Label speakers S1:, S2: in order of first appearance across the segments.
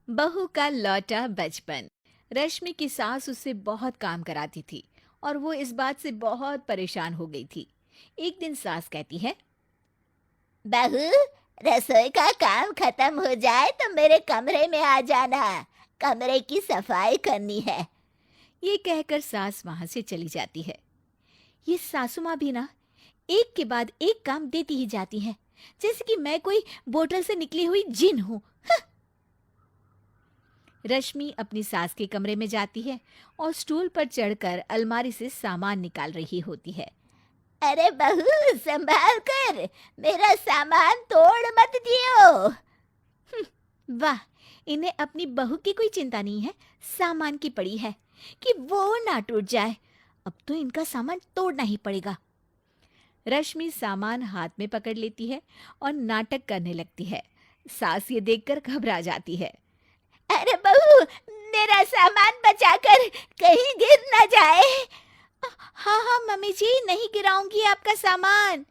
S1: बहू का लौटा बचपन। रश्मि की सास उससे बहुत काम कराती थी और वो इस बात से बहुत परेशान हो गई थी। एक दिन सास कहती है,
S2: बहू, रसोई का काम खत्म हो जाए तो मेरे कमरे में आ जाना। कमरे की सफाई करनी है।
S1: ये कहकर सास वहां से चली जाती है। ये सासू माँ भी ना एक के बाद एक काम देती ही जाती है, जैसे कि मैं कोई बोतल से निकली हुई जिन हूँ। रश्मि अपनी सास के कमरे में जाती है और स्टूल पर चढ़कर अलमारी से सामान निकाल रही होती है।
S2: अरे बहू, संभाल कर, मेरा सामान तोड़ मत दियो।
S1: वाह, इन्हें अपनी बहू की कोई चिंता नहीं है, सामान की पड़ी है कि वो ना टूट जाए। अब तो इनका सामान तोड़ना ही पड़ेगा। रश्मि सामान हाथ में पकड़ लेती है और नाटक करने लगती है। सास ये देखकर घबरा जाती है।
S2: अरे बहू, मेरा सामान बचाकर कहीं गिर न जाए।
S1: हाँ हाँ मम्मी जी, नहीं गिराऊंगी आपका सामान।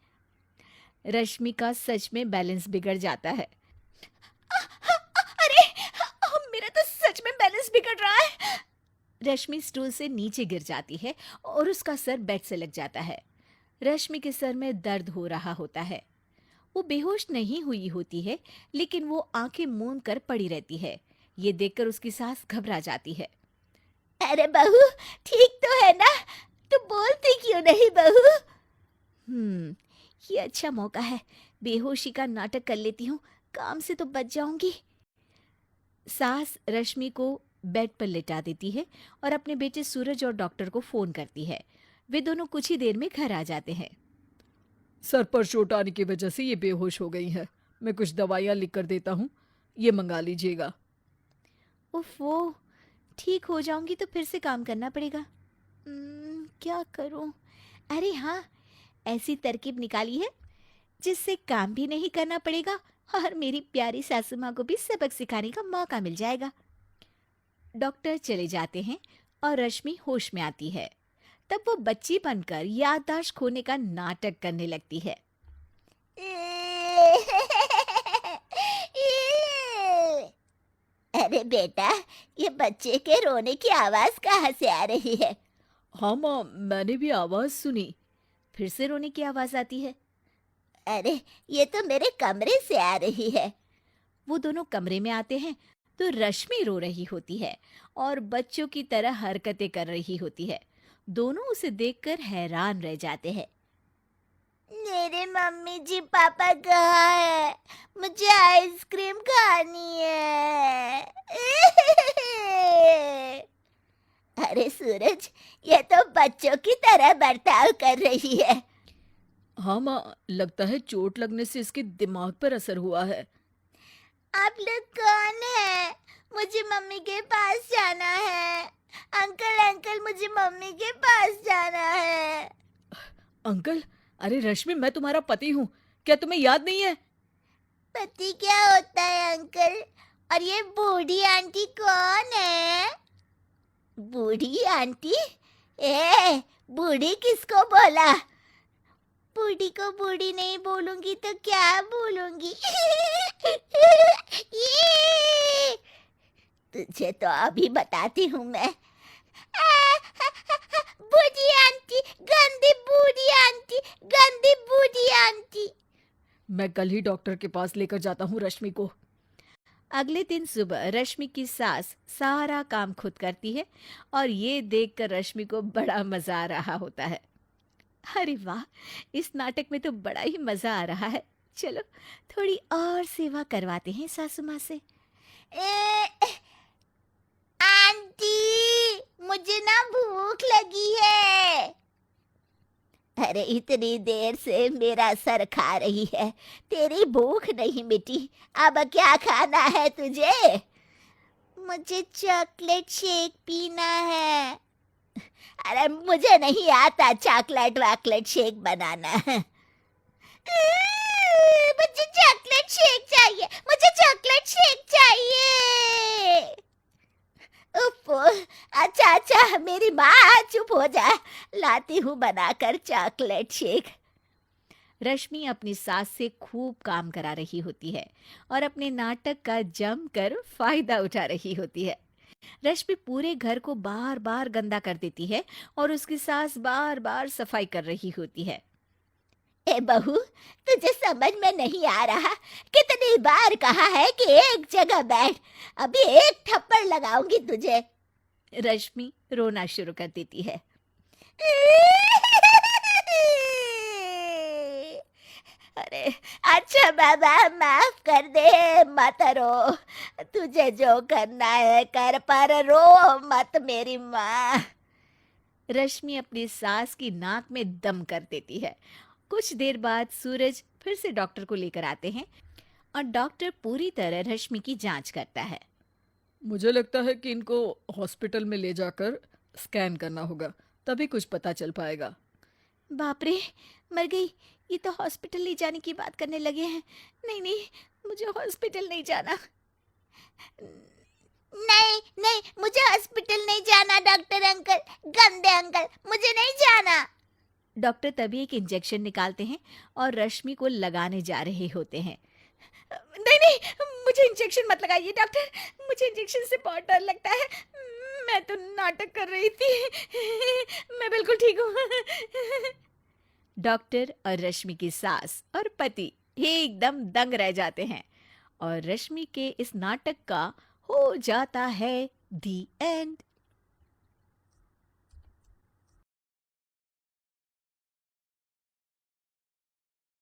S1: रश्मि का सच में बैलेंस बिगड़ जाता है। अरे, मेरा तो सच में बैलेंस बिगड़ रहा है। रश्मि स्टूल से नीचे गिर जाती है और उसका सर बेड से लग जाता है। रश्मि के सर में दर्द हो रहा होता है। वो बेहोश नहीं हुई होती है, लेकिन वो आंखें मूंद कर पड़ी रहती है। ये देखकर उसकी सास घबरा जाती है।
S2: अरे बहू, ठीक तो है ना? तू बोलती क्यों नहीं बहू?
S1: ये अच्छा मौका है, बेहोशी का नाटक कर लेती हूँ, काम से तो बच जाऊंगी। सास रश्मि को बेड पर लेटा देती है और अपने बेटे सूरज और डॉक्टर को फोन करती है। वे दोनों कुछ ही देर में घर आ जाते हैं।
S3: सर पर चोट आने की वजह से ये बेहोश हो गई है। मैं कुछ दवाइयाँ लिख कर देता हूँ, ये मंगा लीजिएगा।
S1: उफ, वो ठीक हो जाऊंगी तो फिर से काम करना पड़ेगा। क्या करूं? अरे हाँ, ऐसी तरकीब निकाली है जिससे काम भी नहीं करना पड़ेगा और मेरी प्यारी सासू माँ को भी सबक सिखाने का मौका मिल जाएगा। डॉक्टर चले जाते हैं और रश्मि होश में आती है। तब वो बच्ची बनकर याददाश्त खोने का नाटक करने लगती है।
S2: अरे बेटा, ये बच्चे के रोने की आवाज कहाँ से आ रही है?
S3: हाँ माँ, मैंने भी आवाज़ सुनी।
S1: फिर से रोने की आवाज आती है।
S2: अरे, ये तो मेरे कमरे से आ रही है।
S1: वो दोनों कमरे में आते हैं तो रश्मि रो रही होती है और बच्चों की तरह हरकतें कर रही होती है। दोनों उसे देखकर हैरान रह जाते हैं।
S2: मेरे मम्मी जी पापा कहाँ है? मुझे आइसक्रीम खानी है। अरे सूरज, ये तो बच्चों की तरह बर्ताव कर रही है।
S3: हाँ माँ, लगता है चोट लगने से इसके दिमाग पर असर हुआ है।
S2: आप लोग कौन है? मुझे मम्मी के पास जाना है। अंकल अंकल, मुझे मम्मी के पास जाना है।
S3: अंकल? अरे रश्मि, मैं तुम्हारा पति हूँ, क्या तुम्हें याद नहीं है?
S2: पति क्या होता है अंकल? और ये बूढ़ी आंटी कौन है? बूढ़ी आंटी? ए, बूढ़ी किसको बोला? बूढ़ी को बूढ़ी नहीं बोलूंगी तो क्या बोलूंगी? ये, तुझे तो अभी बताती हूँ मैं। बूढ़ी आंटी, गंदी बूढ़ी आंटी, गंदी बूढ़ी आंटी।
S3: मैं कल ही डॉक्टर के पास लेकर जाता हूँ रश्मि को।
S1: अगले दिन सुबह रश्मि की सास सारा काम खुद करती है और ये देखकर रश्मि को बड़ा मजा आ रहा होता है। अरे वाह, इस नाटक में तो बड़ा ही मजा आ रहा है। चलो थोड़ी और सेवा करवाते हैं सासू माँ से।
S2: आंटी, मुझे ना भूख लगी है। अरे इतनी देर से मेरा सर खा रही है, तेरी भूख नहीं मिटी। अब क्या खाना है तुझे? मुझे चॉकलेट शेक पीना है। अरे मुझे नहीं आता चॉकलेट वाकलेट शेक बनाना। मुझे चॉकलेट शेक चाहिए, मुझे चॉकलेट शेक चाहिए। उफ, अच्छा अच्छा, मेरी माँ चुप हो जा, लाती हूँ बनाकर चॉकलेट शेक।
S1: रश्मि अपनी सास से खूब काम करा रही होती है और अपने नाटक का जमकर फायदा उठा रही होती है। रश्मि पूरे घर को बार बार गंदा कर देती है और उसकी सास बार बार सफाई कर रही होती है।
S2: ए बहू, तुझे समझ में नहीं आ रहा? कितनी बार कहा है कि एक जगह बैठ, अभी एक थप्पड़ लगाऊंगी तुझे।
S1: रश्मि रोना शुरू कर देती है।
S2: अरे अच्छा बाबा, माफ कर दे, मत रो। तुझे जो करना है कर, पर रो मत मेरी माँ।
S1: रश्मि अपनी सास की नाक में दम कर देती है। कुछ देर बाद सूरज फिर से डॉक्टर को लेकर आते हैं और डॉक्टर पूरी तरह रश्मि की जांच करता है।
S3: मुझे लगता है कि इनको हॉस्पिटल में ले जाकर स्कैन करना होगा, तभी कुछ पता चल पाएगा।
S1: बाप रे, मर गई। ये तो हॉस्पिटल ले जाने की बात करने लगे हैं। नहीं नहीं, मुझे हॉस्पिटल नहीं जाना।
S2: नहीं नहीं, मुझे हॉस्पिटल नहीं जाना डॉक्टर अंकल, गंदे अंकल, मुझे नहीं जाना।
S1: डॉक्टर तभी एक इंजेक्शन निकालते हैं और रश्मि को लगाने जा रहे होते हैं। नहीं नहीं, मुझे इंजेक्शन मत लगाइए डॉक्टर, मुझे इंजेक्शन से बहुत डर लगता है। मैं तो नाटक कर रही थी, मैं बिल्कुल ठीक हूँ। डॉक्टर और रश्मि की सास और पति एकदम दंग रह जाते हैं और रश्मि के इस नाटक का हो जाता है दी एंड।